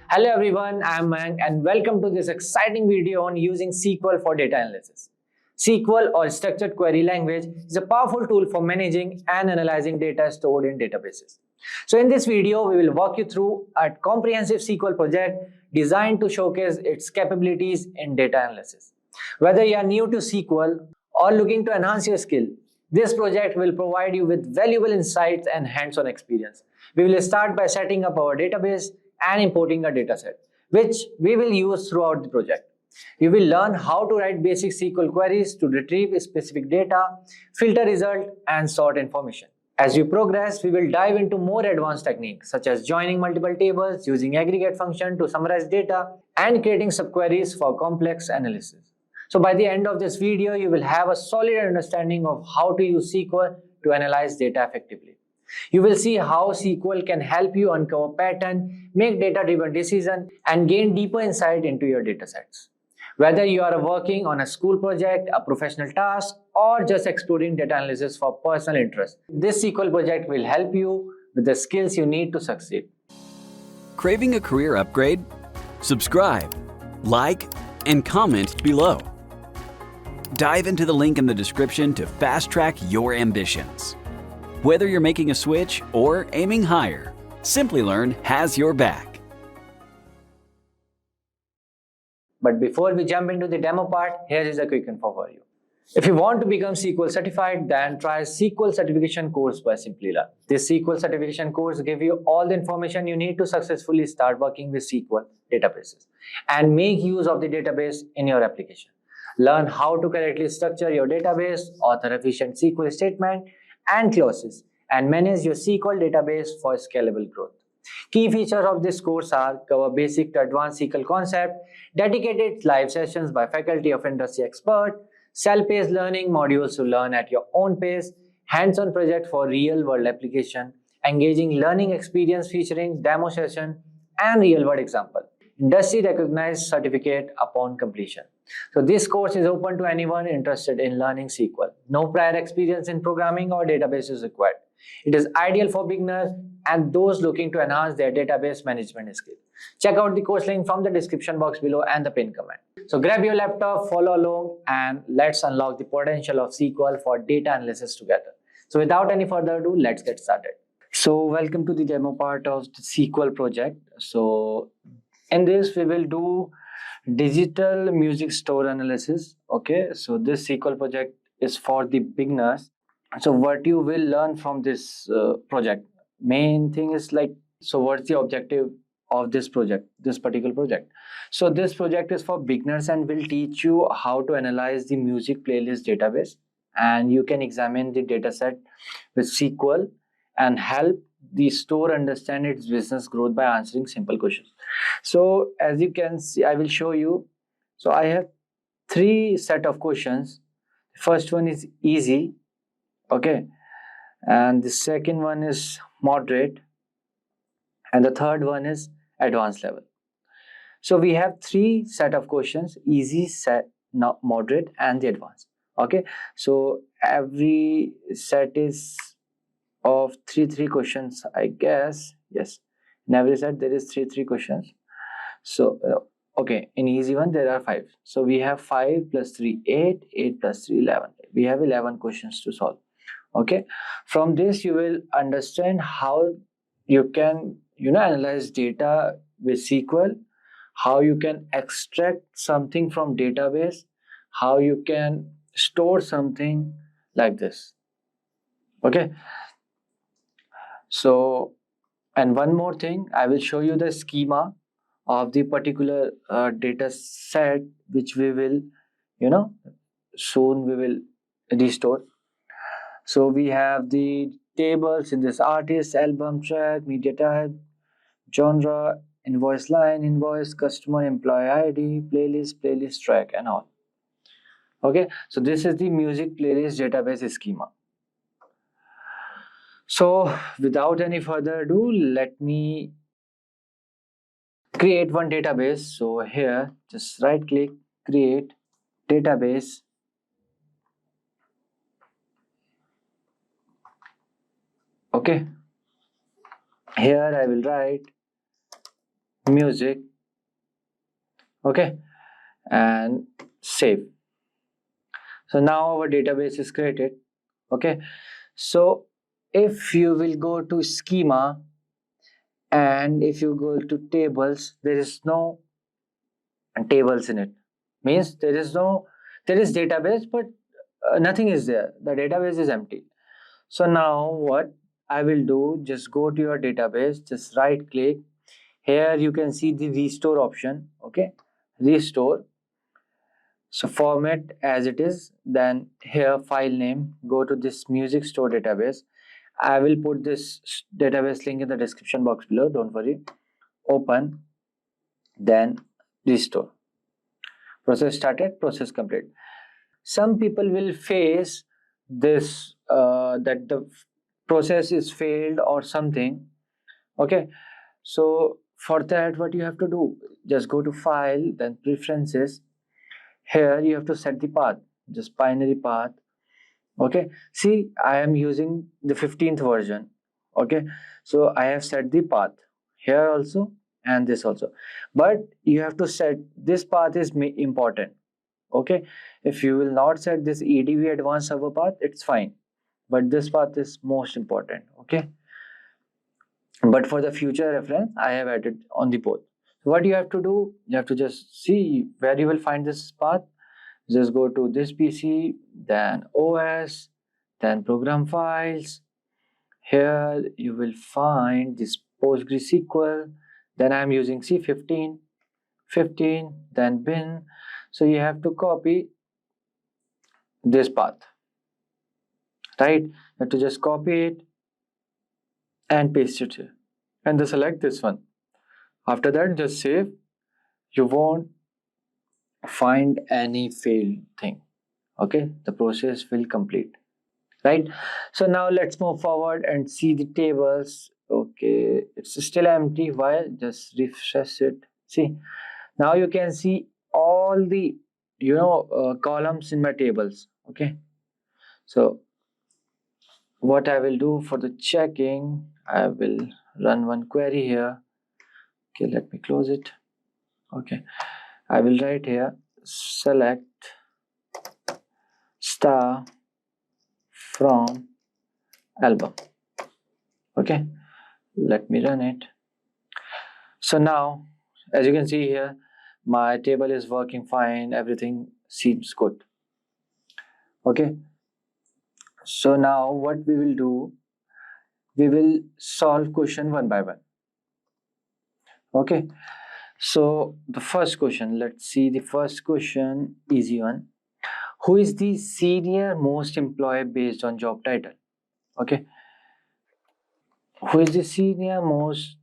Hello everyone, I am Mayank and welcome to this exciting video on using SQL for data analysis. SQL or Structured Query Language is a powerful tool for managing and analyzing data stored in databases. So in this video, we will walk you through a comprehensive SQL project designed to showcase its capabilities in data analysis. Whether you are new to SQL or looking to enhance your skill, this project will provide you with valuable insights and hands-on experience. We will start by setting up our database and importing a dataset, which we will use throughout the project. You will learn how to write basic SQL queries to retrieve specific data, filter results, and sort information. As we progress, we will dive into more advanced techniques such as joining multiple tables, using aggregate function to summarize data, and creating subqueries for complex analysis. So by the end of this video, you will have a solid understanding of how to use SQL to analyze data effectively. You will see how SQL can help you uncover patterns, make data-driven decisions, and gain deeper insight into your datasets. Whether you are working on a school project, a professional task, or just exploring data analysis for personal interest, this SQL project will help you with the skills you need to succeed. Craving a career upgrade? Subscribe, like, and comment below. Dive into the link in the description to fast-track your ambitions. Whether you're making a switch or aiming higher, Simplilearn has your back. But before we jump into the demo part, here is a quick info for you. If you want to become SQL certified, then try SQL certification course by Simplilearn. This SQL certification course gives you all the information you need to successfully start working with SQL databases and make use of the database in your application. Learn how to correctly structure your database, author efficient SQL statement and clauses, and manage your SQL database for scalable growth. Key features of this course are cover basic to advanced SQL concept, dedicated live sessions by faculty of industry expert, self-paced learning modules to learn at your own pace, hands-on project for real-world application, engaging learning experience featuring demo session and real-world example, industry recognized certificate upon completion. So this course is open to anyone interested in learning SQL. No prior experience in programming or database is required. It is ideal for beginners and those looking to enhance their database management skills. Check out the course link from the description box below and the pinned comment. So grab your laptop, follow along, and let's unlock the potential of SQL for data analysis together. So without any further ado, let's get started. So welcome to the demo part of the SQL project. So in this, we will do digital music store analysis. Okay, so this SQL project is for the beginners. So what you will learn from this project, main thing is like, so what's the objective of this project, this particular project? So this project is for beginners and will teach you how to analyze the music playlist database, and you can examine the dataset with SQL and help the store understand its business growth by answering simple questions. So as you can see, I will show you. So I have three set of questions. First one is easy, okay, and the second one is moderate, and the third one is advanced level. So we have three set of questions: easy, set, moderate, and the advanced. Okay, so every set is of three questions, I guess. Yes, in every set there is three questions. So okay, in easy one there are 5. So we have 5 plus 3 8, 8 plus 3 11. We have 11 questions to solve. Okay, from this you will understand how you can analyze data with SQL, how you can extract something from database, how you can store something like this. Okay, so, and one more thing, I will show you the schema of the particular data set which we will soon we will restore. So we have the tables in this: artist, album, track, media type, genre, invoice line, invoice, customer, employee ID, playlist, track, and all. Okay, so this is the music playlist database schema. So without any further ado, let me create one database. So here, just right click, create database. Okay, here I will write music. Okay, and save. So now our database is created. Okay, so if you will go to schema and if you go to tables, there is no tables in it. Means there is database, but nothing is there. The database is empty. So now what I will do, just go to your database, just right click. Here you can see the restore option. Okay, restore. So format as it is, then here file name, go to this music store database. I will put this database link in the description box below, don't worry. Open, then restore. Process started, process complete. Some people will face this that the process is failed or something. Okay, so for that what you have to do, just go to file, then preferences. Here you have to set the path, just binary path. Okay, see I am using the 15th version. Okay, so I have set the path here also and this also, but you have to set this path is important. Okay, if you will not set this edv advanced server path, it's fine, but this path is most important. Okay, but for the future reference I have added on the both. So what you have to do, you have to just see where you will find this path. Just go to this pc, then os, then program files. Here you will find this PostgreSQL. Then I'm using C15, 15, then bin. So you have to copy this path, right? You have to just copy it and paste it here. And then select this one. After that, just save. You won't find any failed thing. Okay, the process will complete. Right, so now let's move forward and see the tables. Okay, it's still empty. Why? Just refresh it. See, now you can see all the columns in my tables. Okay, so what I will do for the checking, I will run one query here. Okay, let me close it. Okay, I will write here select star from album. Okay, let me run it. So now, as you can see here, my table is working fine, everything seems good. Okay, so now what we will do, we will solve question one by one. Okay, so the first question, let's see the first question, easy one. Who is the senior most employee based on job title? Okay, who is the senior most?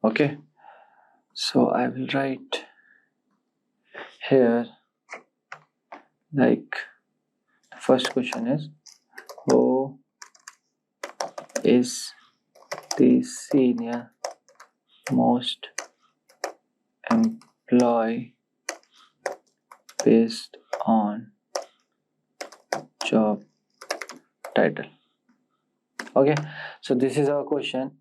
Okay, so I will write here like the first question is who is the senior most employee based on job title. Okay, so this is our question.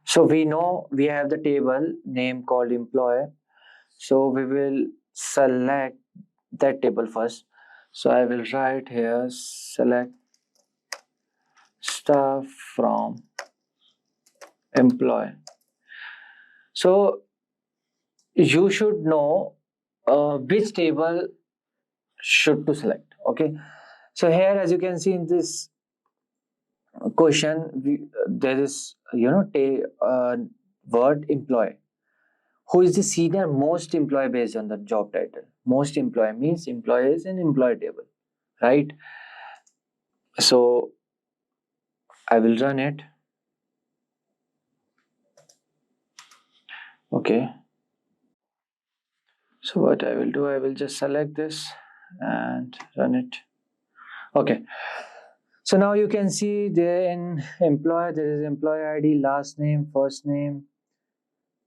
So we know we have the table name called employee, so we will select that table first. So I will write here select star from employee. So you should know which table should to select. Okay, so here as you can see in this question, there is word employee. Who is the senior most employee based on the job title? Most employee means employee is an employee table, right? So I will run it. Okay, so what I will do, I will just select this and run it. Okay, so now you can see there in employee there is employee ID, last name, first name,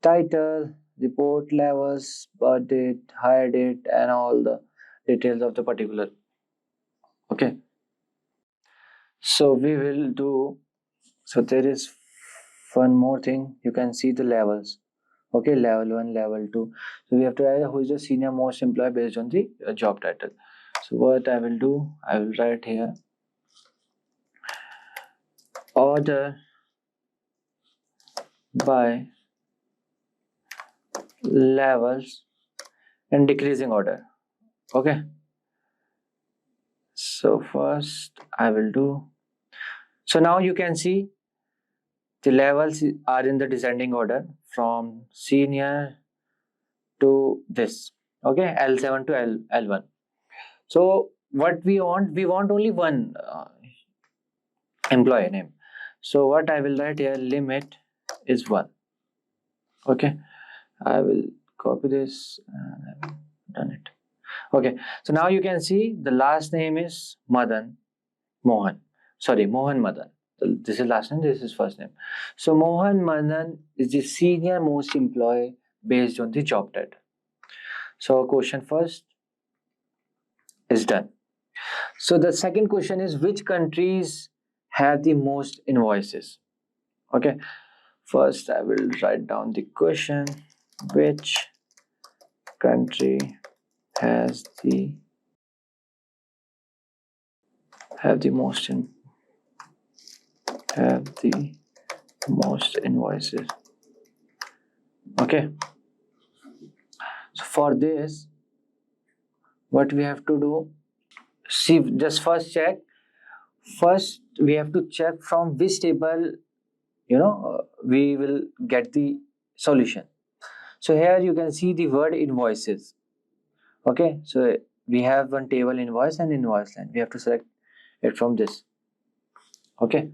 title, report levels, birth date, hire date, and all the details of the particular. Okay, so we will do, so there is one more thing, you can see the levels. Okay, level 1, level 2. So we have to write who is the senior most employee based on the job title. So what I will do, I will write here order by levels in decreasing order. Okay, so first I will do, so now you can see the levels are in the descending order from senior to this. Okay, L7 to L1. So what we want only one employee name. So what I will write here, limit is 1. Okay, I will copy this and I will done it. Okay, so now you can see the last name is Mohan. Sorry, Mohan Madan. This is last name, this is first name. So Mohan Madan is the senior most employee based on the job title. So question first is done. So the second question is which countries have the most invoices? Okay, first I will write down the question. Which country has the have the most invoices? Okay, so for this what we have to do, see, just first we have to check from which table we will get the solution. So here you can see the word invoices. Okay, so we have one table, invoice and invoice line. We have to select it from this. Okay,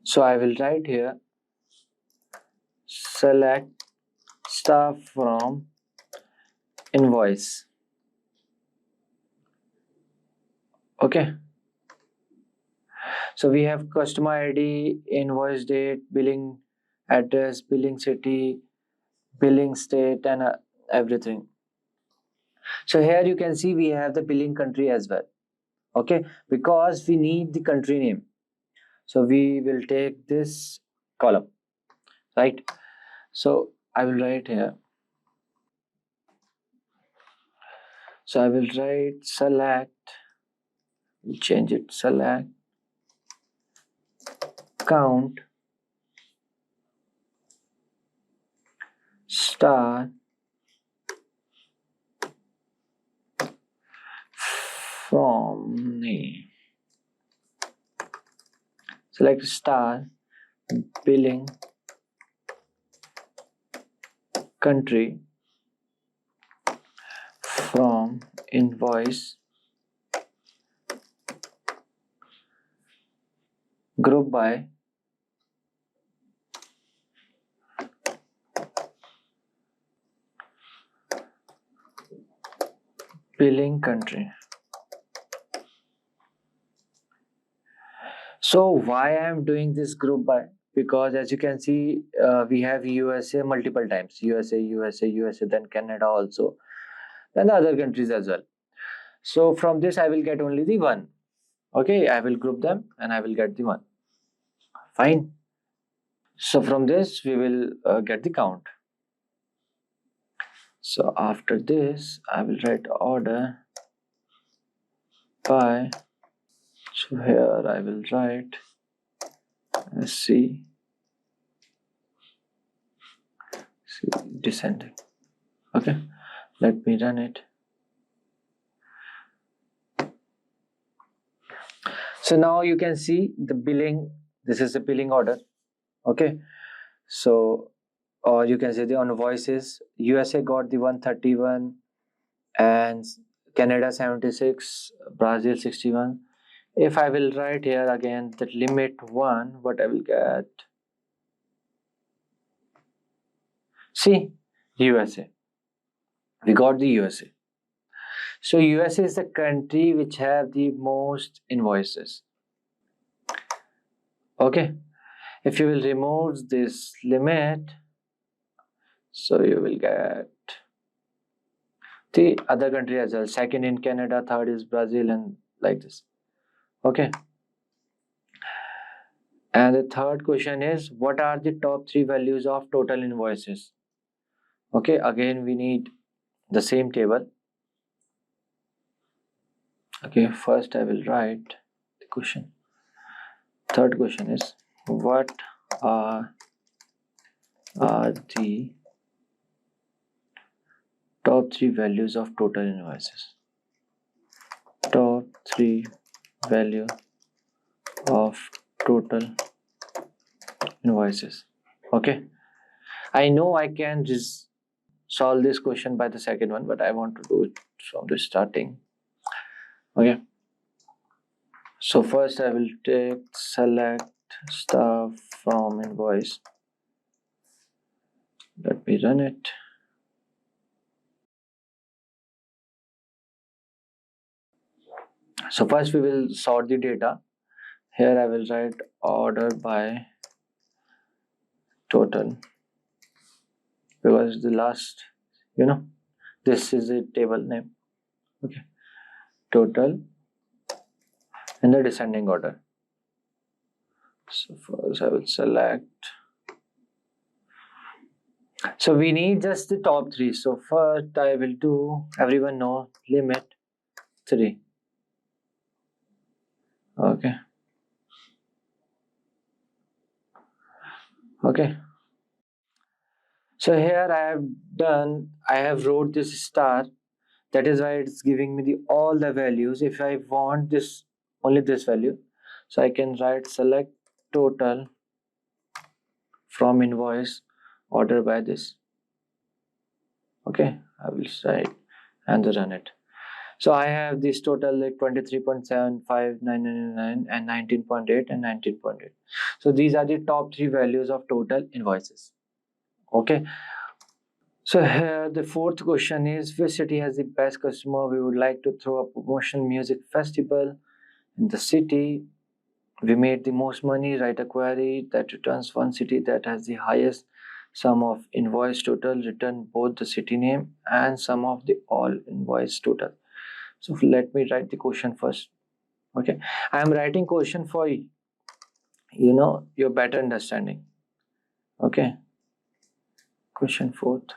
so I will write here select star from invoice. Okay, so we have customer ID, invoice date, billing address, billing city, billing state, and everything. So here you can see we have the billing country as well. Okay, because we need the country name, so we will take this column, right? So I will write here, so I will write select, change it, select count star from name, select star billing country from invoice group by billing country. So why I am doing this group by? Because as you can see, we have USA multiple times, USA, then Canada also, then other countries as well. So from this I will get only the one. Okay, I will group them and I will get the one. Fine. So from this we will get the count. So after this I will write order by. So here I will write C descending. Okay, let me run it. So now you can see the billing. This is the billing order. Okay, so or you can say the invoices. USA got the 131 and Canada 76, Brazil 61. If I will write here again that limit 1, what I will get? See, USA. We got the USA. So USA is the country which have the most invoices. Okay. If you will remove this limit, so you will get the other country as well. Second in Canada, third is Brazil, and like this. Okay. And the third question is, what are the top 3 values of total invoices? Okay, again we need the same table. Okay, first I will write the question. Third question is, what are the top 3 values of total invoices? Top 3 value of total invoices. Okay, I know I can just solve this question by the second one, but I want to do it from the starting. Okay, so first I will select stuff from invoice. Let me run it. So first we will sort the data. Here I will write order by total, because the last, this is a table name. Okay, total in the descending order. So first I will select. So we need just the top 3. So first I will do, everyone know, limit 3. Okay. Okay. So here I have wrote this star. That is why it's giving me all the values. If I want this, only this value, so I can write select total from invoice order by this. Okay, I will write and run it. So I have this total like 23.75999 and 19.8 and 19.8. So these are the top 3 values of total invoices. Okay. So here the fourth question is, which city has the best customer? We would like to throw a promotion music festival in the city. We made the most money. Write a query that returns one city that has the highest sum of invoice total. Return both the city name and sum of the all invoice total. So let me write the question first. Okay, I am writing question for your better understanding. Okay, question fourth.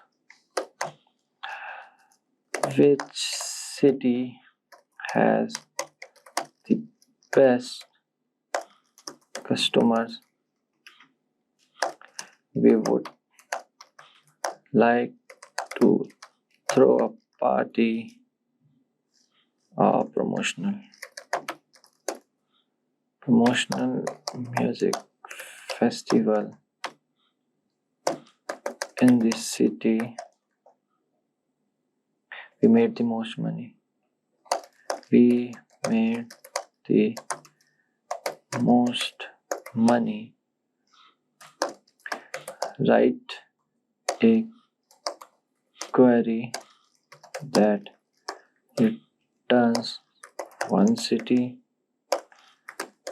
Which city has the best customers? We would like to throw a party or promotional music festival in this city. We made the most money. We made the most money. Write a query that returns one city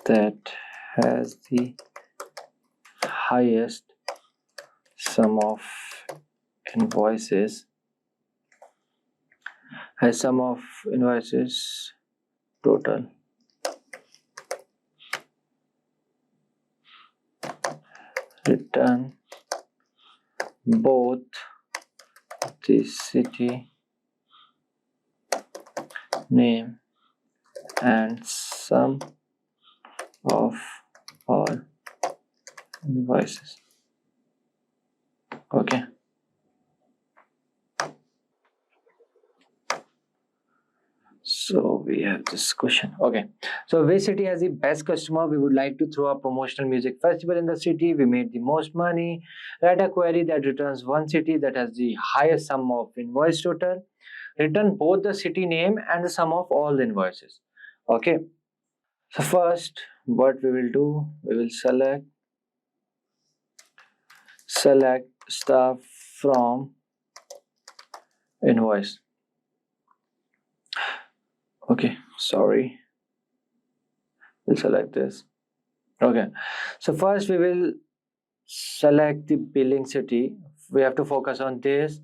that has the highest sum of invoices total. Return both the city name and sum of all invoices. Okay. So we have this question. Okay. So which city has the best customer? We would like to throw a promotional music festival in the city. We made the most money. Write a query that returns one city that has the highest sum of invoice total. Return both the city name and the sum of all the invoices. Okay. So first, what we will do, we will select stuff from invoice. Okay, sorry. We'll select this. Okay, so first we will select the billing city. We have to focus on this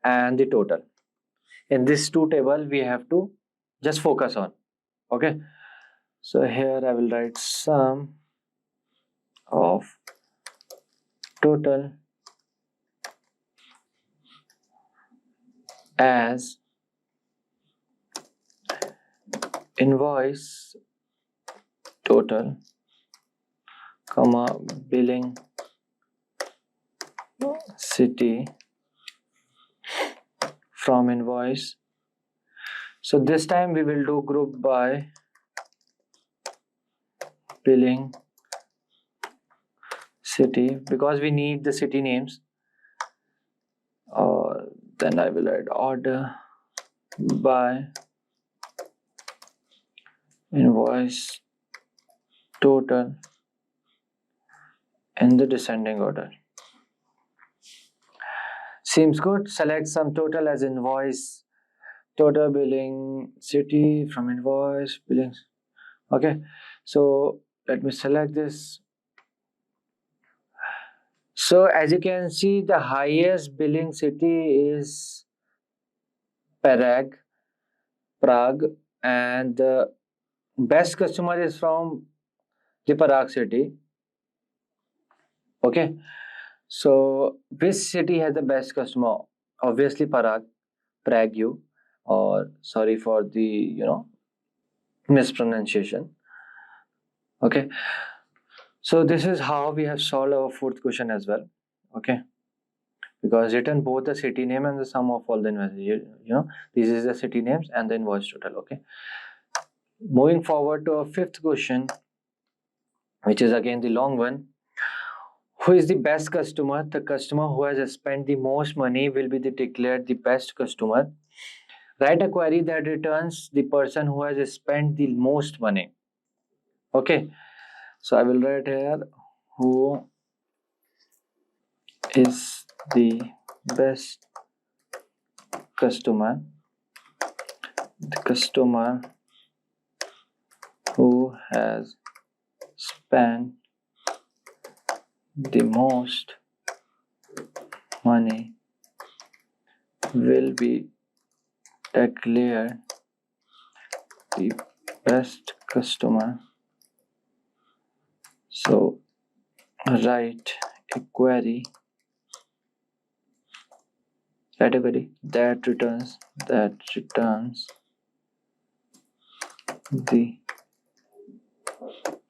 and the total. In this two table, we have to just focus on. Okay, so here I will write sum of total as invoice total, comma, billing city from invoice. So this time we will do group by billing city because we need the city names. Or then I will add order by invoice total in the descending order. Seems good. Select some total as invoice total billing city from invoice billings. Okay, so let me select this. So as you can see, the highest billing city is Prague, and the best customer is from the Prague city. Okay, so which city has the best customer? Obviously Prague, or sorry for the mispronunciation. Okay, so this is how we have solved our fourth question as well. Okay, because written both the city name and the sum of all the invoices. This is the city names and the invoice total. Okay, moving forward to our fifth question, which is again the long one. Who is the best customer? The customer who has spent the most money will be declared the best customer. Write a query that returns the person who has spent the most money. Okay, so I will write here who is the best customer. The customer who has spent the most money will be declared the best customer. So write a query that returns the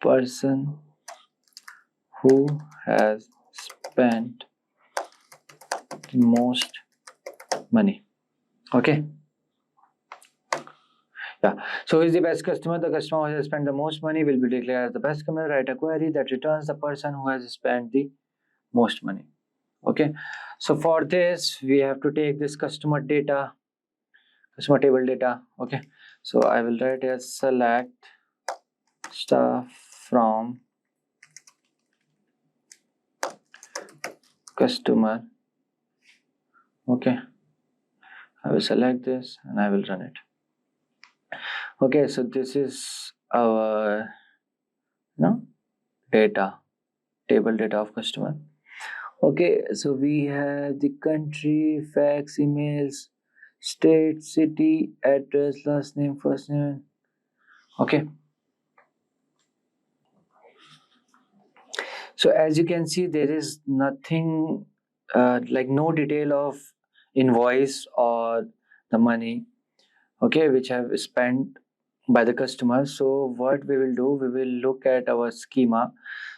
person who has spent the most money. Okay, yeah, so who is the best customer? The customer who has spent the most money will be declared as the best customer. Write a query that returns the person who has spent the most money. Okay, so for this we have to take this customer table data. Okay, so I will write as select stuff from customer. Okay, I will select this and I will run it. Okay, so this is our table data of customer. Okay, so we have the country, fax, emails, state, city, address, last name, first name. Okay, so as you can see, there is nothing like no detail of invoice or the money, okay, which have spent by the customer. So what we will do, we will look at our schema.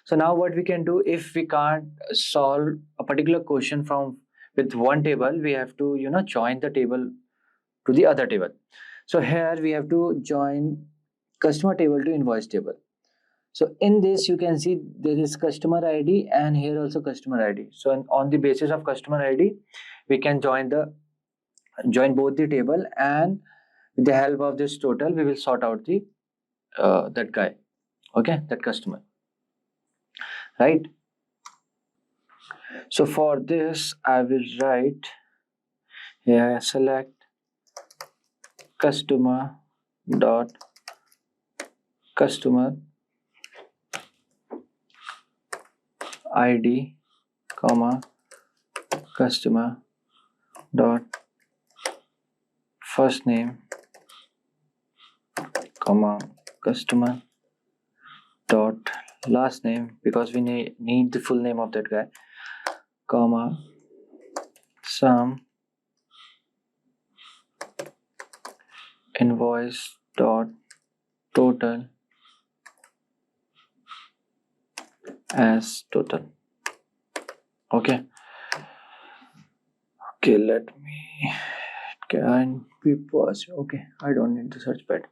So now what we can do, if we can't solve a particular question from with one table, we have to join the table to the other table. So here we have to join customer table to invoice table. So in this you can see there is customer ID and here also customer ID. So on the basis of customer ID we can join both the table, and with the help of this total we will sort out the that guy, okay, that customer, right? So for this I will write here select customer dot customer ID comma customer dot first name comma customer dot last name, because we need the full name of that guy, comma, sum invoice dot total as total. Okay, let me, can we pause? Okay, I don't need the search pad,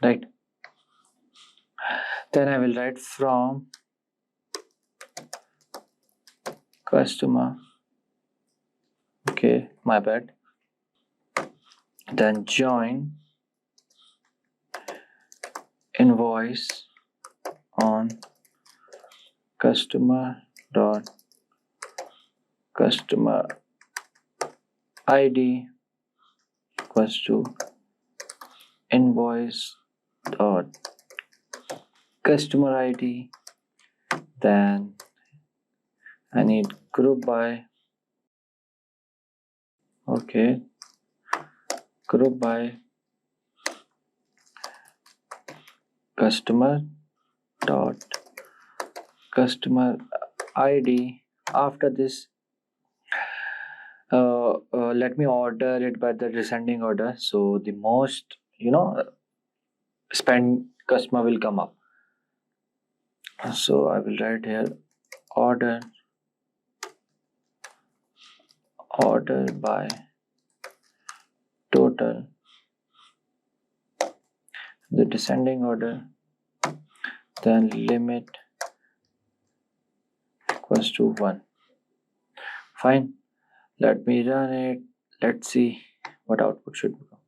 right? Then I will write from customer, okay, my bad. Then join invoice on customer dot customer ID equals to invoice dot customer ID. Then I need group by, okay, group by customer dot customer ID. After this, let me order it by the descending order, so the most spend customer will come up. So I will write here order by total, the descending order, then limit equals to 1. Fine, let me run it. Let's see what output should become.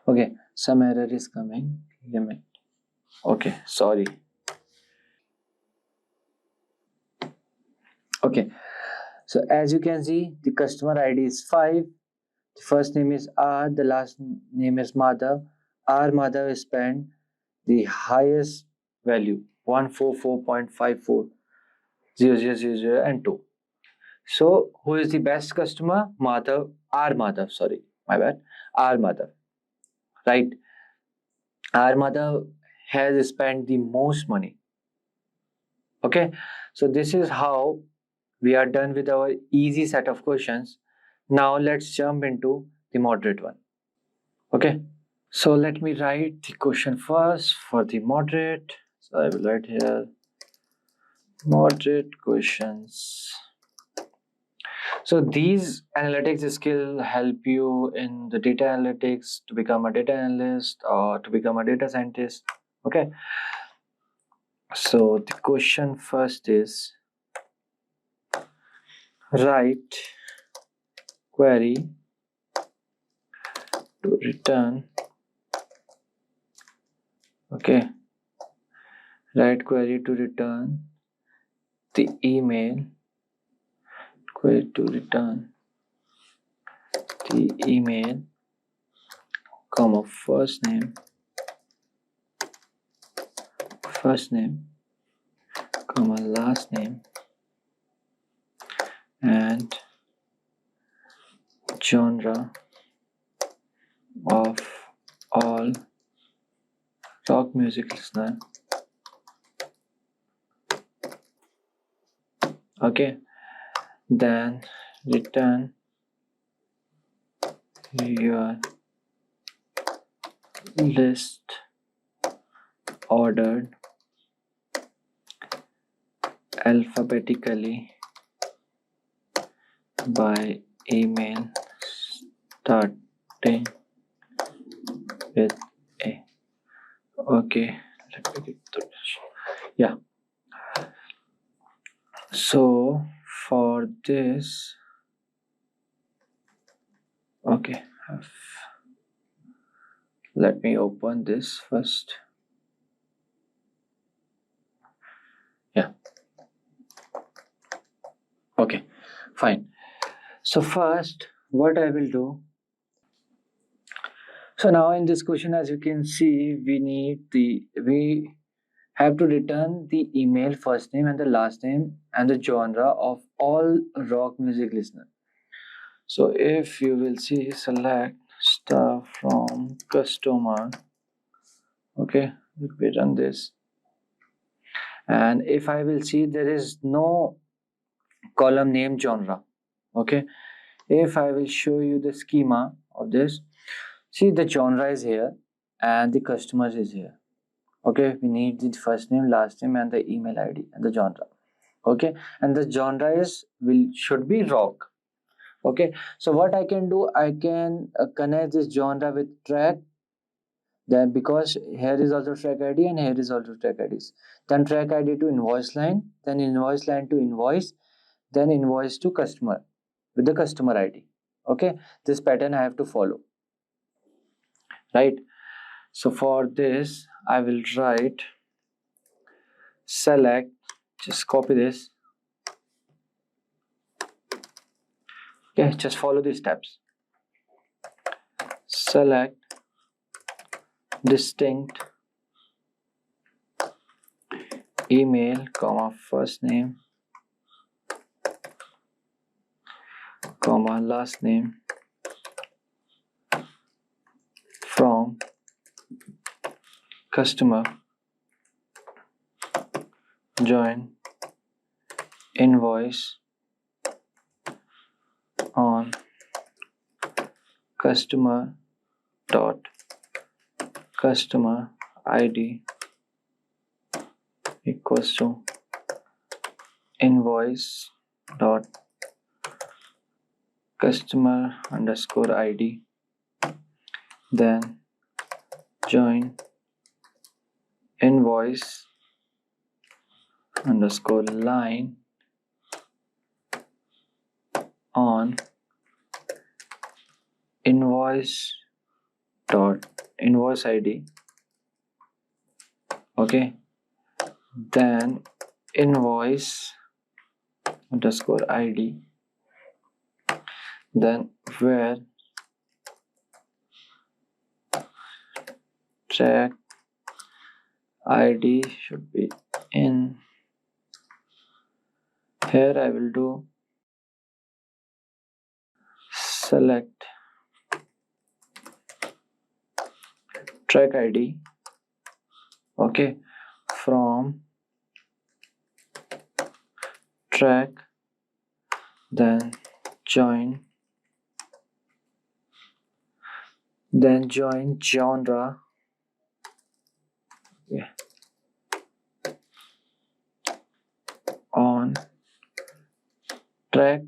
Okay, some error is coming. Limit, okay, sorry. Okay, so as you can see, the customer ID is 5. The first name is R, the last name is Madhav. R Madhav spent the highest value 144.540000 and 2. So who is the best customer? Madhav, R Madhav, sorry, my bad, R Madhav, right? R Madhav has spent the most money. Okay, so this is how we are done with our easy set of questions. Now let's jump into the moderate one. Okay, so let me write the question first for the moderate. So I will write here moderate questions. So these analytics skill help you in the data analytics to become a data analyst or to become a data scientist. Okay, so the question first is write query to return, okay, write query to return the email, query to return the email, comma, first name, comma, last name, and genre of all rock music listener. Okay, then return your list ordered alphabetically by email starting with A. Okay, let me get this. Yeah, so for this, okay, let me open this first. Yeah, okay, fine. So first, what I will do, so now in this question, as you can see, we have to return the email, first name and the last name and the genre of all rock music listener. So if you will see, select star from customer. Okay, let me run this. And if I will see, there is no column name genre. Okay, if I will show you the schema of this, see the genre is here and the customers is here. Okay, we need the first name, last name, and the email ID and the genre. Okay, and the genre is should be rock. Okay, so what I can do, I can connect this genre with track. Then because here is also track ID and here is also track IDs. Then track ID to invoice line, then invoice line to invoice, then invoice to customer with the customer ID. Okay, this pattern I have to follow. Right. So for this, I will write select, just copy this. Okay, just follow these steps. Select distinct email, comma first name, comma last name from customer, join invoice on customer dot customer ID equals to invoice dot customer underscore ID, then join invoice underscore line on invoice dot invoice ID. Okay, then invoice underscore ID, then where track ID should be in. Here I will do select track ID, okay, from track, then join genre, yeah, on track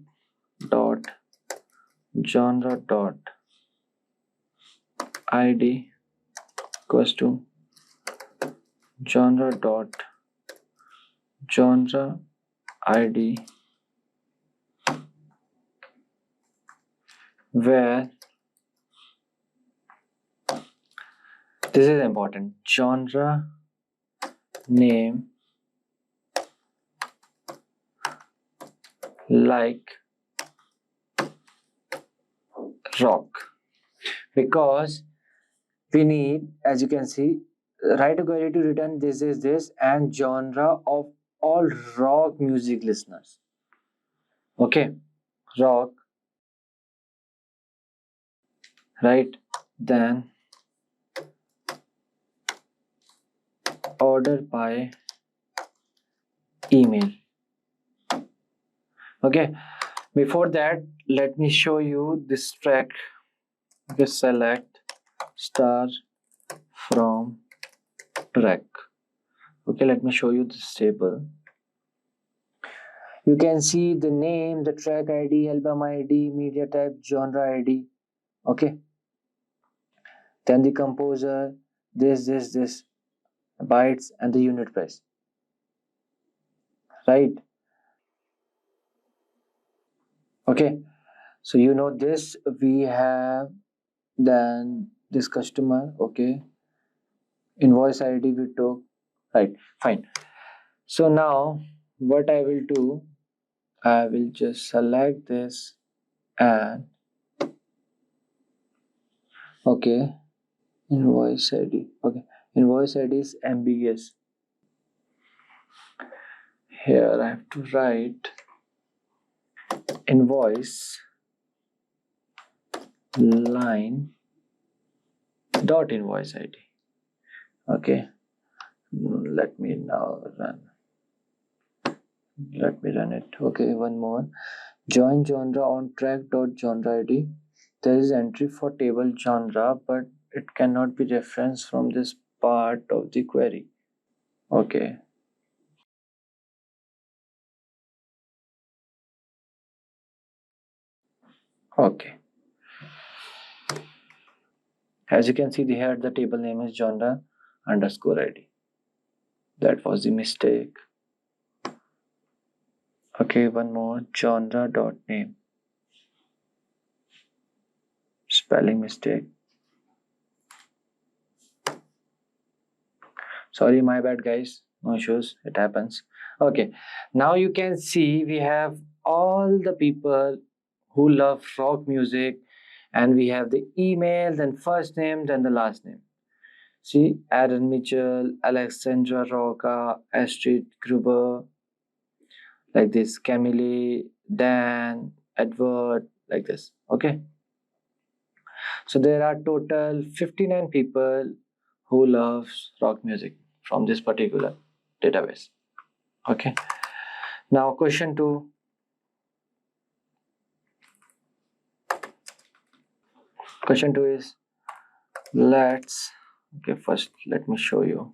dot genre dot ID equals to genre dot genre ID, where this is important, genre name like rock, because we need, as you can see, write a query to return this is this and genre of all rock music listeners. Okay, rock, right? Then order by email. Okay, before that, let me show you this track. Okay, select star from track. Okay, let me show you this table. You can see the name, the track ID, album ID, media type, genre ID. Okay, then the composer, this, bytes, and the unit price. Right? Okay, so you know this, we have then this customer. Okay, invoice ID we took. Right, fine. So now what I will do, I will just select this and okay, invoice ID. Okay, invoice ID is ambiguous. Here I have to write invoice line dot invoice ID. Okay, let me now run. Let me run it. Okay, one more. Join genre on track dot genre ID. There is entry for table genre, but it cannot be referenced from this part of the query. Okay. Okay. As you can see here, the table name is genre underscore ID. That was the mistake. Okay, one more. Genre dot name. Spelling mistake. Sorry, my bad, guys. No issues. It happens. Okay. Now you can see we have all the people who love rock music, and we have the email, then first name, then the last name. See, Aaron Mitchell, Alexandra Roca, Astrid Gruber, like this, Camille, Dan, Edward, like this. Okay. So there are total 59 people who loves rock music from this particular database. Okay. Now question 2. Question 2 is first let me show you.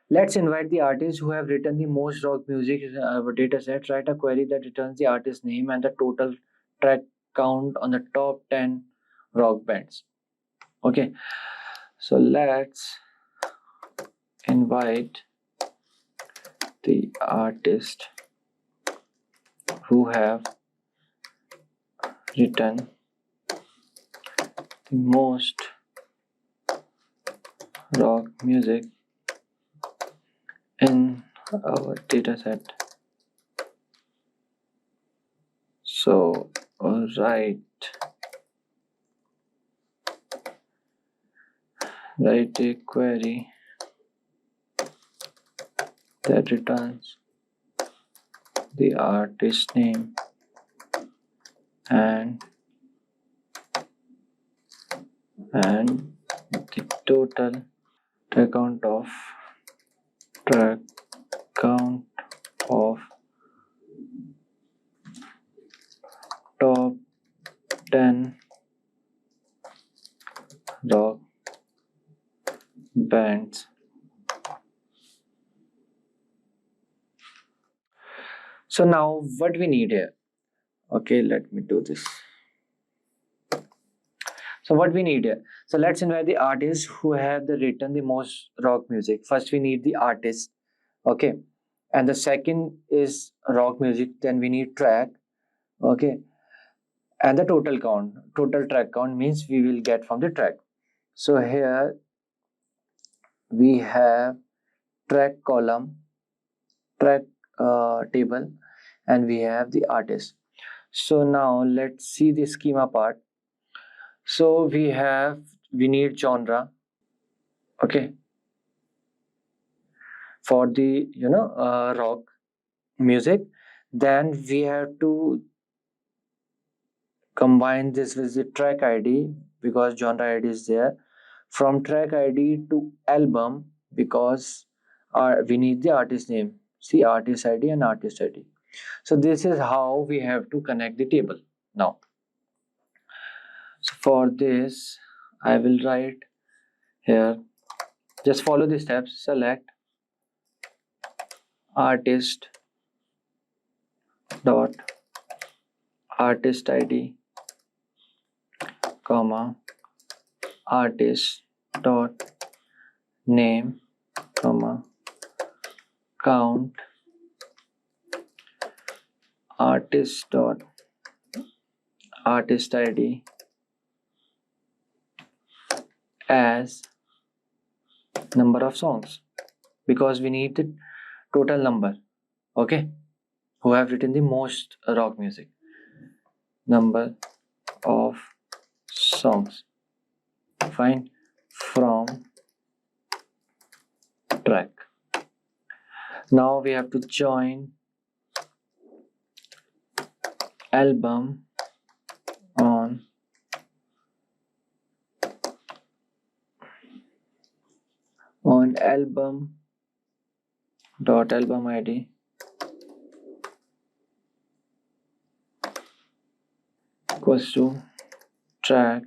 Let's invite the artists who have written the most rock music in our dataset. Write a query that returns the artist name and the total track count on the top 10 rock bands. Okay, so let's invite the artists who have written the most rock music in our dataset. So write a query that returns the artist name and the total track count of top 10 rock bands. So now what we need here? Okay, let me do this. So what we need here? So let's invite the artists who have written the most rock music. First we need the artist. Okay, and the second is rock music. Then we need track. Okay, and the total track count means we will get from the track. So here we have track column, track table, and we have the artist. So now let's see the schema part. So we need genre. Okay, for the rock music. Then we have to combine this with the track ID because genre ID is there. From track ID to album because we need the artist name. See, artist ID and artist ID. So this is how we have to connect the table. Now, so for this, I will write here. Just follow the steps. Select artist dot artist ID, comma artist dot name, comma count artist dot artist ID as number of songs because we need the total number. Okay, who have written the most rock music, number of songs. Fine, from track. Now we have to join album on on album dot album id equals to track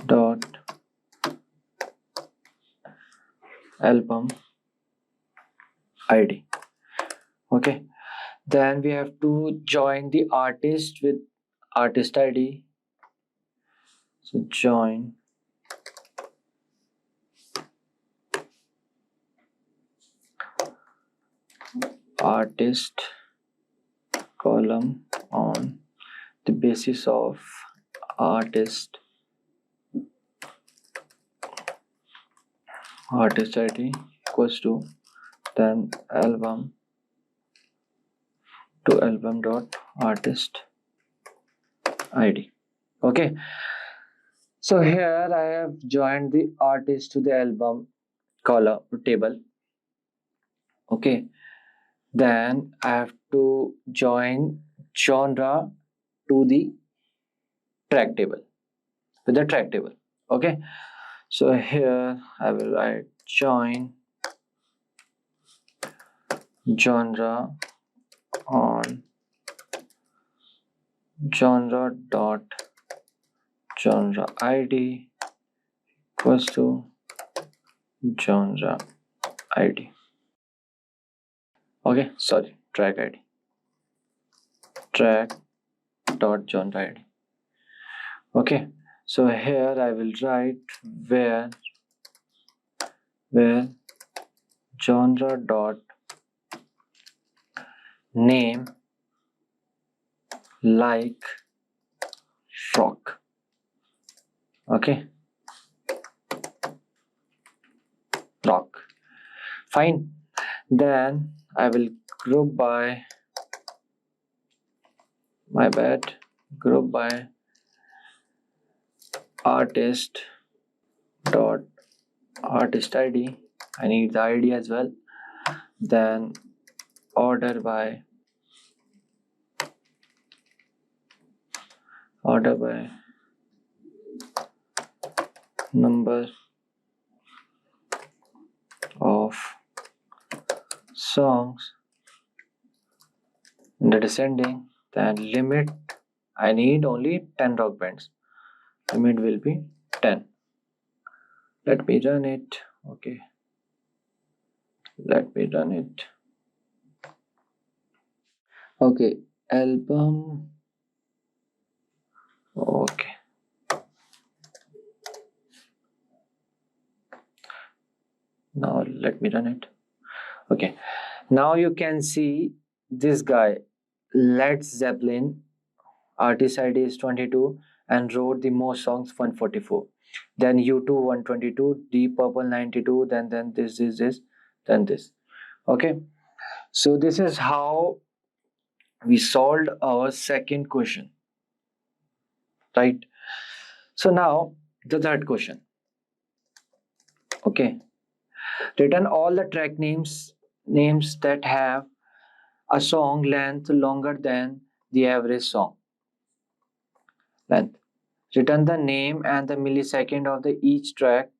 dot album id. Okay, then we have to join the artist with artist id. So join artist column on the basis of artist id equals to then album to album dot artist id. Okay, so here I have joined the artist to the album column table. Okay, then I have to join genre to the track table with the track table. Okay, so here I will write join genre on genre dot genre id equals to genre id. Okay, sorry, track id, track dot genre id. Okay, so here I will write where genre dot name like rock. Okay, rock. Fine. Then I will group by group by artist dot artist id. I need the id as well. Then order by number of songs in the descending. Then limit, I need only 10 rock bands. Limit will be 10. Let me run it. Okay, let me run it. Okay, album. Okay, now let me run it. Okay, now you can see this guy, Led Zeppelin, artist ID is 22 and wrote the most songs 144. Then U2 122, Deep Purple 92, then this, then this. Okay, so this is how we solved our second question, right? So now the third question. Okay, return all the track names that have a song length longer than the average song length. Return the name and the millisecond of the each track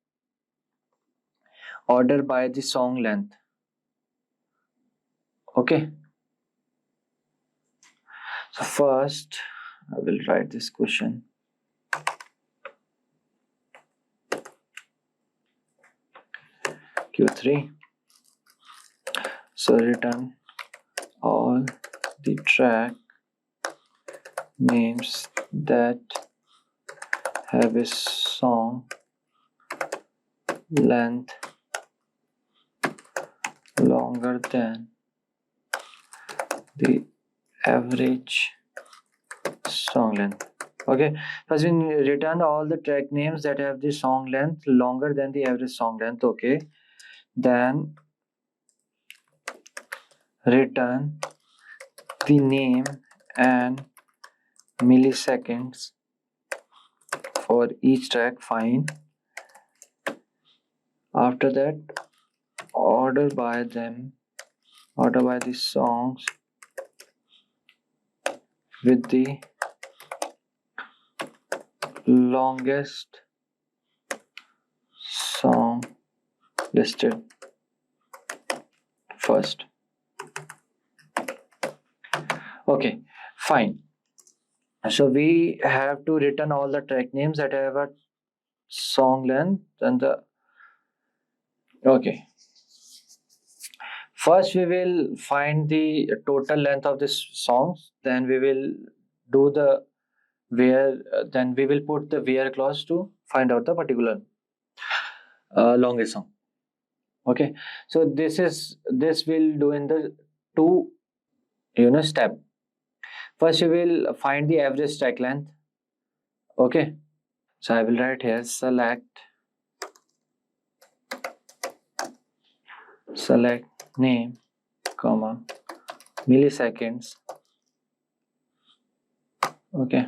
order by the song length. Okay, so first I will write this question. Q3. So return all the track names that have a song length longer than the average song length. Okay, first we return all the track names that have the song length longer than the average song length. Okay, then return the name and milliseconds for each track. Fine. After that, order by the songs with the longest song listed first. Okay, fine. So we have to return all the track names that have a song length and the okay. First we will find the total length of this songs, then we will do the where then we will put the where clause to find out the particular longest song. Okay, so this will do in the two step. First we will find the average track length. Okay, so I will write here select name comma milliseconds. Okay,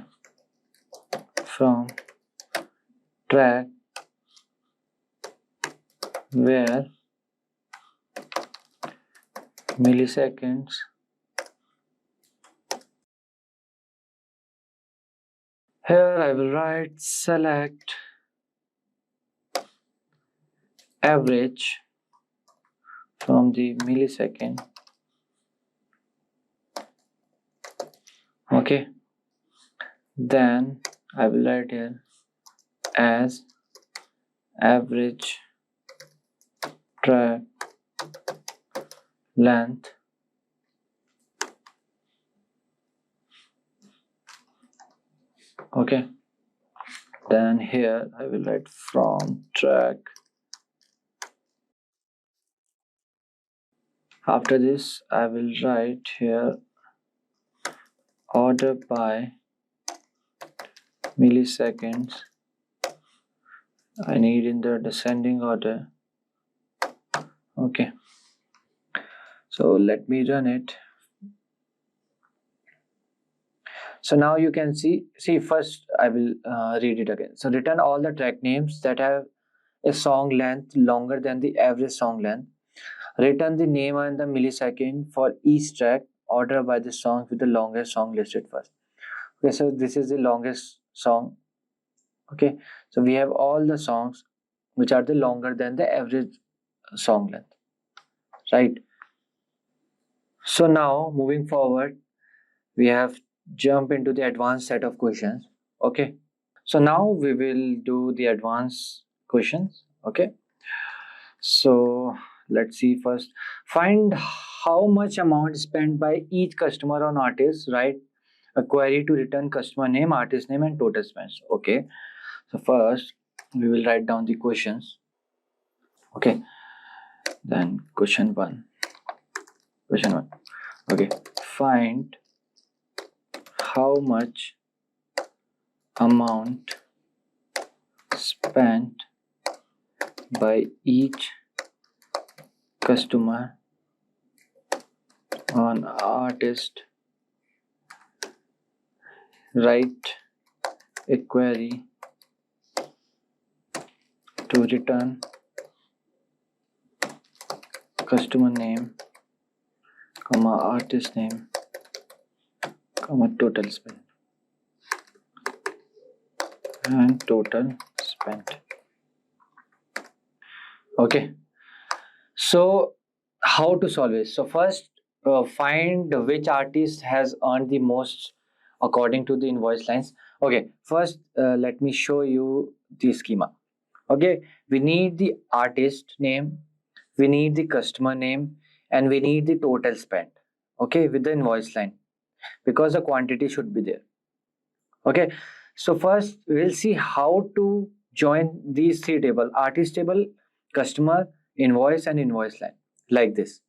from track where milliseconds here I will write select average from the millisecond. Okay, then I will write here as average track length okay, then here I will write from track. After this I will write here order by milliseconds. I need in the descending order. Okay, so let me run it. So now you can see first I will read it again. So return all the track names that have a song length longer than the average song length. Return the name and the millisecond for each track. Order by the song with the longest song listed first. Okay, so this is the longest song. Okay, so we have all the songs which are the longer than the average song length, right? So now moving forward, we have jump into the advanced set of questions. Okay, so now we will do the advanced questions. Okay, so let's see first. Find how much amount spent by each customer on artist. Write a query to return customer name, artist name, and total spends. Okay, so first we will write down the questions. Okay, then question one. Okay, find how much amount spent by each customer on artist. Write a query to return customer name, comma artist name, comma total spend and total spent. Okay, so how to solve it? So first find which artist has earned the most according to the invoice lines. Okay, first let me show you the schema. Okay, we need the artist name, we need the customer name, and we need the total spent. Okay, with the invoice line, because the quantity should be there. Okay, so first we'll see how to join these three tables: artist table, customer, invoice, and invoice line, like this.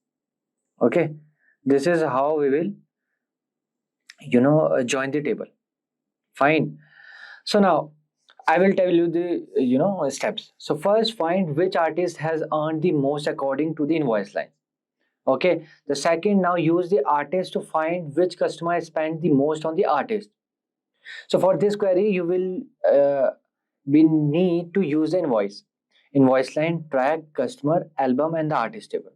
Okay, this is how we will join the table. Fine. So now I will tell you the steps. So first find which artist has earned the most according to the invoice line. Okay, the second, now use the artist to find which customer has spent the most on the artist. So for this query you will we need to use the invoice line, track, customer, album, and the artist table.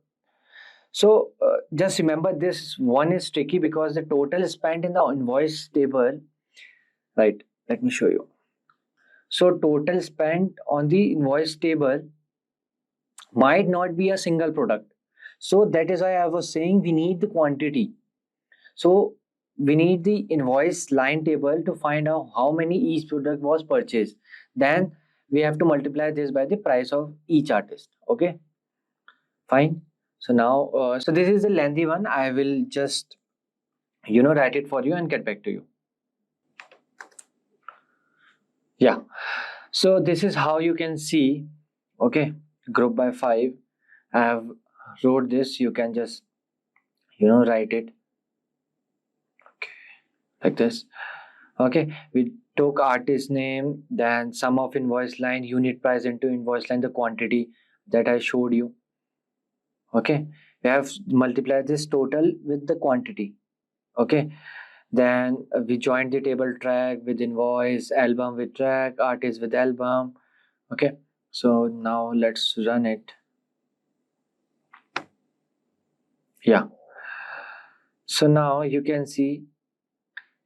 So just remember, this one is tricky because the total spent in the invoice table, right? Let me show you. So total spent on the invoice table might not be a single product. So that is why I was saying we need the quantity. So we need the invoice line table to find out how many each product was purchased. Then we have to multiply this by the price of each artist. Okay, fine. So now, so this is a lengthy one. I will just, write it for you and get back to you. Yeah. So this is how you can see. Okay, group by 5. I have wrote this. You can just, write it like this. Okay, we took artist name, then sum of invoice line, unit price into invoice line, the quantity that I showed you. Okay, we have multiplied this total with the quantity. Okay, then we joined the table track with invoice, album with track, artist with album. Okay, so now let's run it. Yeah, so now you can see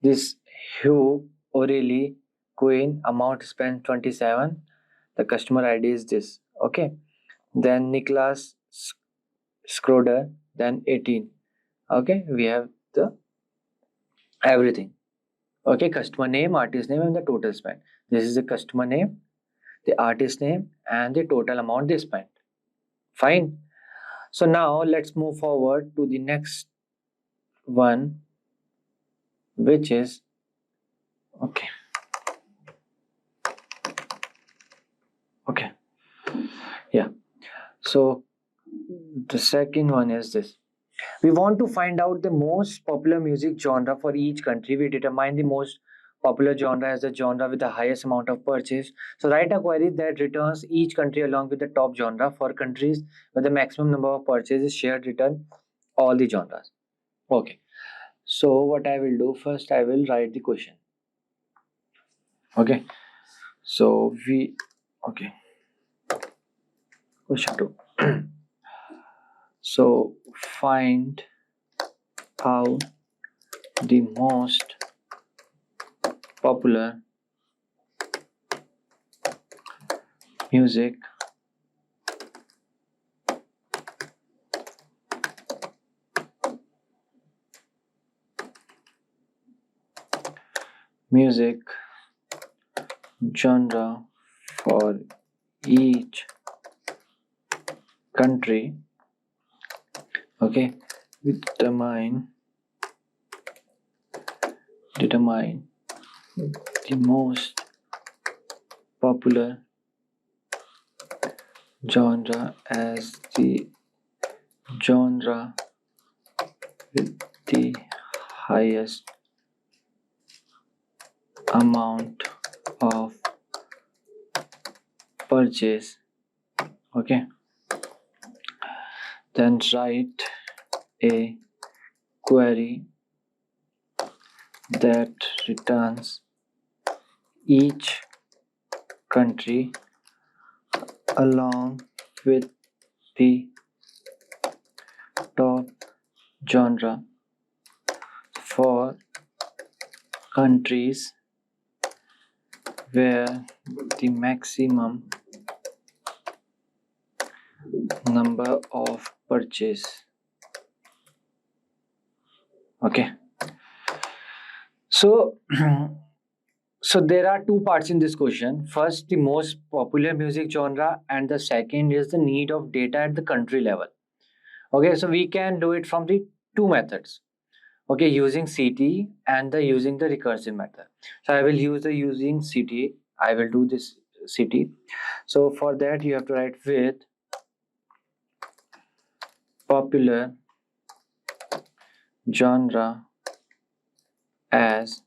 this Hugh O'Reilly Queen, amount spent 27, the customer ID is this. Okay, then Nicholas Schroeder, then 18. Okay, we have the everything. Okay, customer name, artist name, and the total spent. This is the customer name, the artist name, and the total amount they spent. Fine. So now let's move forward to the next one, which is okay. Okay. Yeah. So the second one is this. We want to find out the most popular music genre for each country. We determine the most popular genre as the genre with the highest amount of purchase. So write a query that returns each country along with the top genre. For countries where the maximum number of purchases shared, return all the genres. Okay. So what I will do first, I will write the question. Okay. So we okay. Question 2. So find out the most popular music genre for each country. Okay, determine the most popular genre as the genre with the highest amount of purchase. Okay, then write a query that returns each country along with the top genre for countries where the maximum number of purchase. Okay, so so there are two parts in this question. First, the most popular music genre, and the second is the need of data at the country level. Okay, so we can do it from the two methods. Okay, using CT and the using the recursive method. So I will use the using CT. I will do this CT. So for that you have to write with popular genre as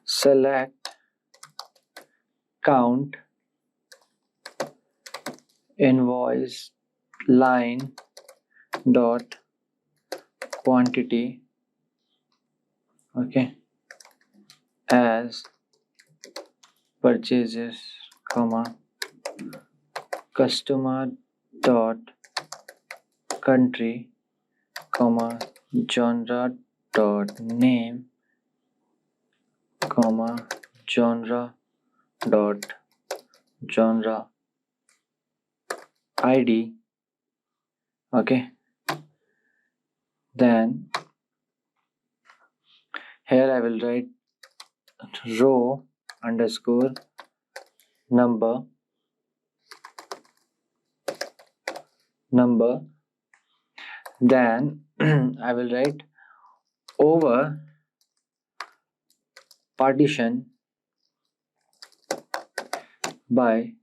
select count invoice line dot quantity. Okay, as purchases comma customer dot country comma genre dot name comma genre dot genre id. Okay, then here I will write row underscore number, then I will write over partition by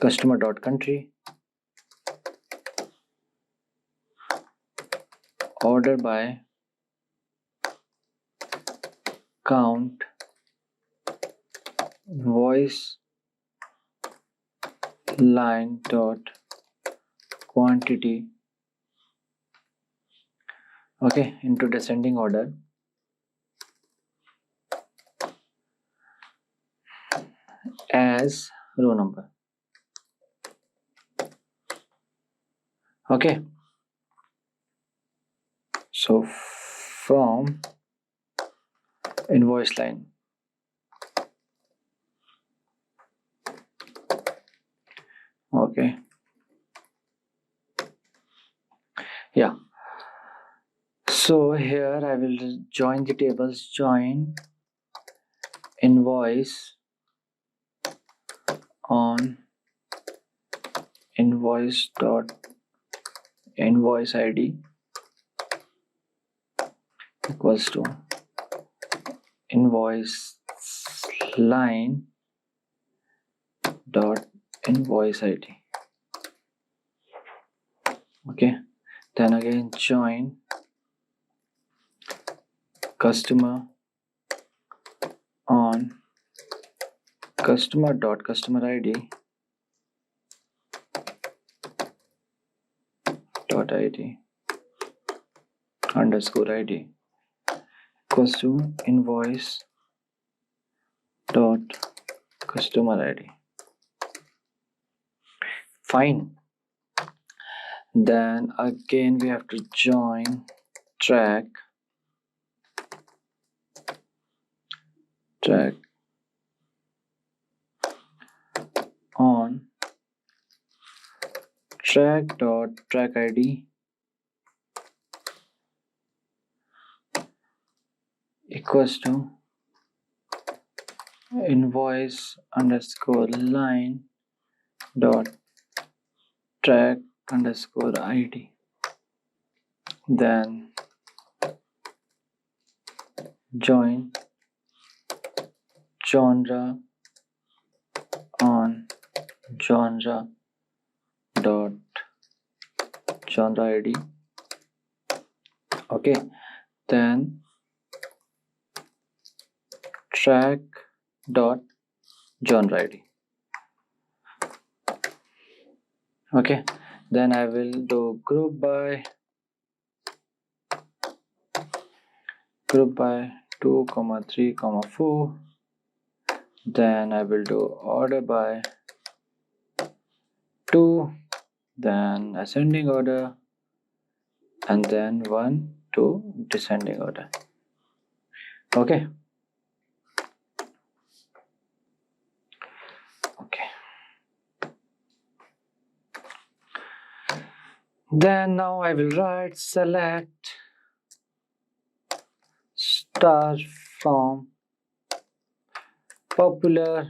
customer dot country, order by count, voice line dot quantity. Okay, into descending order. As row number. Okay, so from invoice line, okay, yeah, so here I will join the tables, join invoice on invoice dot invoice id equals to invoice line dot invoice id. Okay, then again join customer on customer dot customer id dot id underscore id equals to invoice dot customer id. Fine. Then again we have to join track on track dot track id equals to invoice underscore line dot track underscore id. Then join genre on genre dot genre id. Okay, then track dot genre id. Okay, then I will do group by 2, 3, 4. Then I will do order by 2, then ascending order, and then 1 to descending order. Okay. Then now I will write select star from popular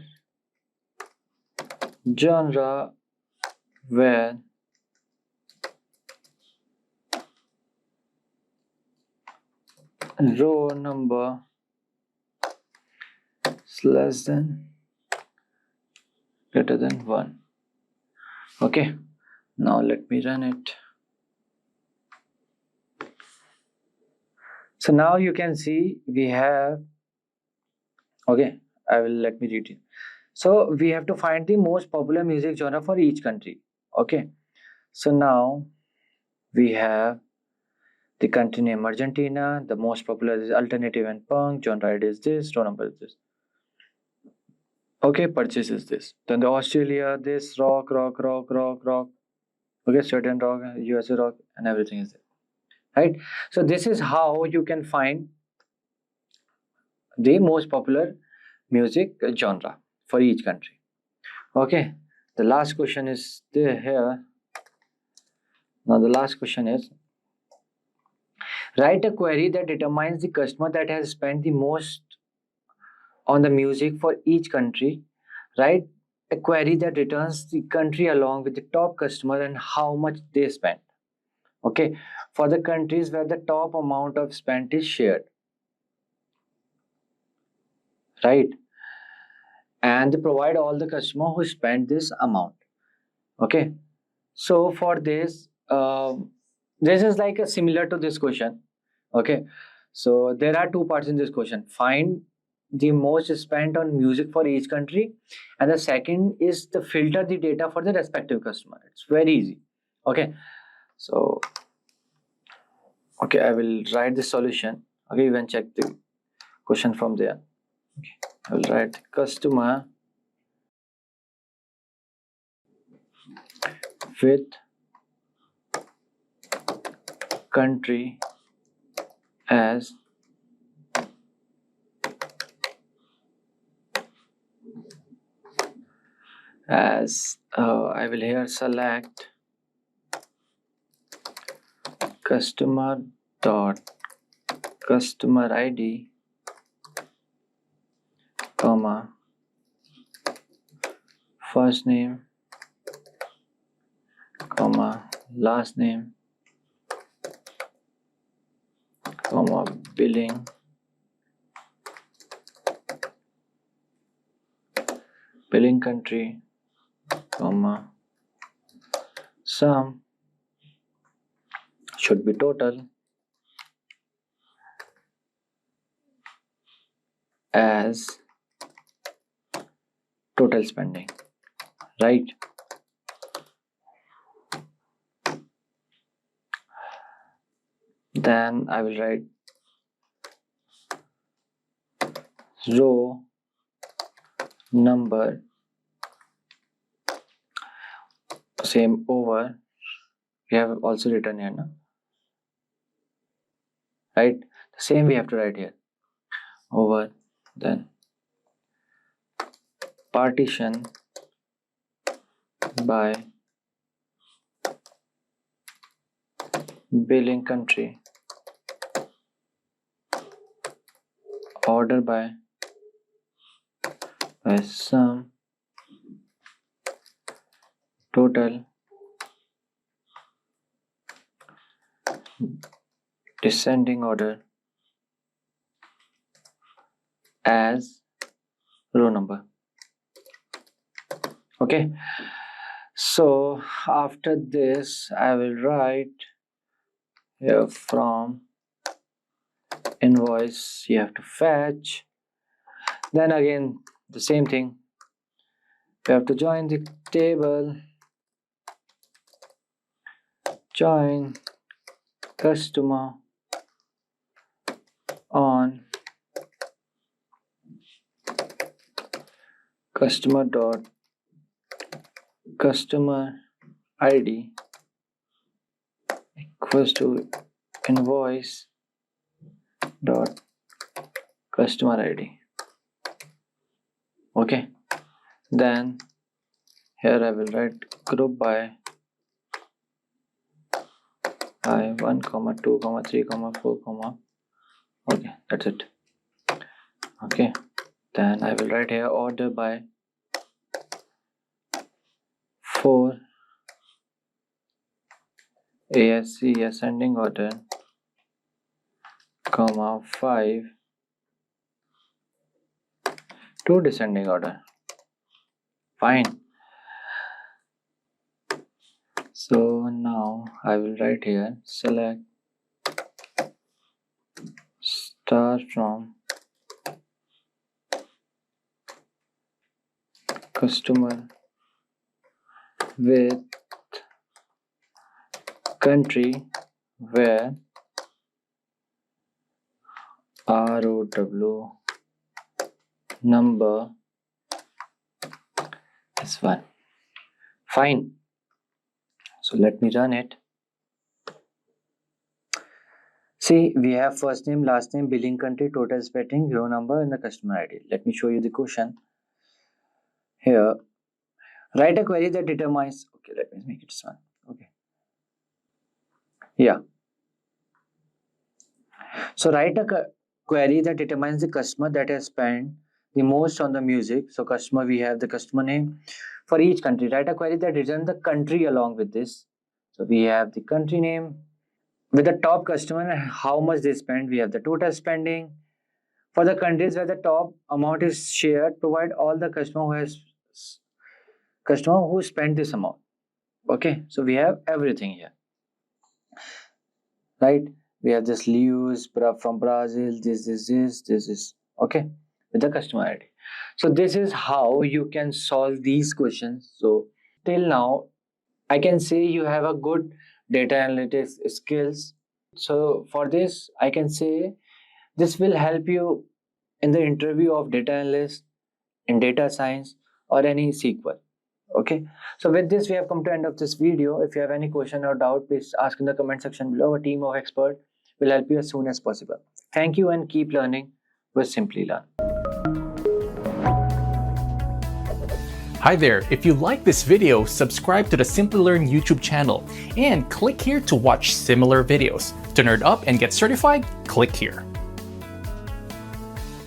genre where row number is less than greater than 1. Okay, now let me run it. So now you can see we have, okay, let me read it. So we have to find the most popular music genre for each country. Okay, so now we have the country name Argentina, the most popular is alternative and punk, genre is this, row number is this. Okay, purchase is this. Then the Australia, this rock. Okay, certain rock, USA rock, and everything is there. Right? So this is how you can find the most popular music genre for each country. Okay, the last question is there here. Now the last question is, write a query that determines the customer that has spent the most on the music for each country. Write a query that returns the country along with the top customer and how much they spent. Okay, for the countries where the top amount of spent is shared, right? And they provide all the customer who spent this amount. Okay, so for this, this is like a similar to this question. Okay, so there are two parts in this question. Find the most spent on music for each country, and the second is to filter the data for the respective customer. It's very easy. Okay, so okay, I will write the solution. Okay, you can check the question from there. Okay, I will write customer with country as I will here select customer dot customer ID comma first name comma last name comma billing country comma sum should be total as total spending, right? Then I will write row number same over, we have also written here, no? Right, the same we have to write here over, then partition by billing country, order by sum, total, descending order as row number. Okay, so after this I will write here from invoice you have to fetch, then again the same thing, you have to join the table, join customer on customer dot customer ID equals to invoice dot customer ID. Okay, then here I will write group by I1, 2, 3, 4, okay, that's it. Okay, then I will write here order by 4 ASC ascending order, 5 to descending order. Fine. So now I will write here select star from customer with country where ROW number is 1. Fine. So let me run it. See, we have first name, last name, billing country, total spending, row number, and the customer ID. Let me show you the question. Here, write a query that determines. Okay, let me make it this one. Okay. Yeah. So write a query that determines the customer that has spent the most on the music. So customer, we have the customer name. For each country, write a query that returns the country along with this. So we have the country name. With the top customer and how much they spend, we have the total spending. For the countries where the top amount is shared, provide all the customer who spent this amount. Okay, so we have everything here, right? We have this Lewis from Brazil, this is okay with the customer ID. So this is how you can solve these questions. So till now, I can say you have a good data analytics skills. So for this, I can say this will help you in the interview of data analyst, in data science, or any SQL. Okay. So with this, we have come to the end of this video. If you have any question or doubt, please ask in the comment section below. A team of experts will help you as soon as possible. Thank you and keep learning with Simplilearn. Hi there, if you like this video, subscribe to the Simplilearn YouTube channel and click here to watch similar videos. To nerd up and get certified, click here.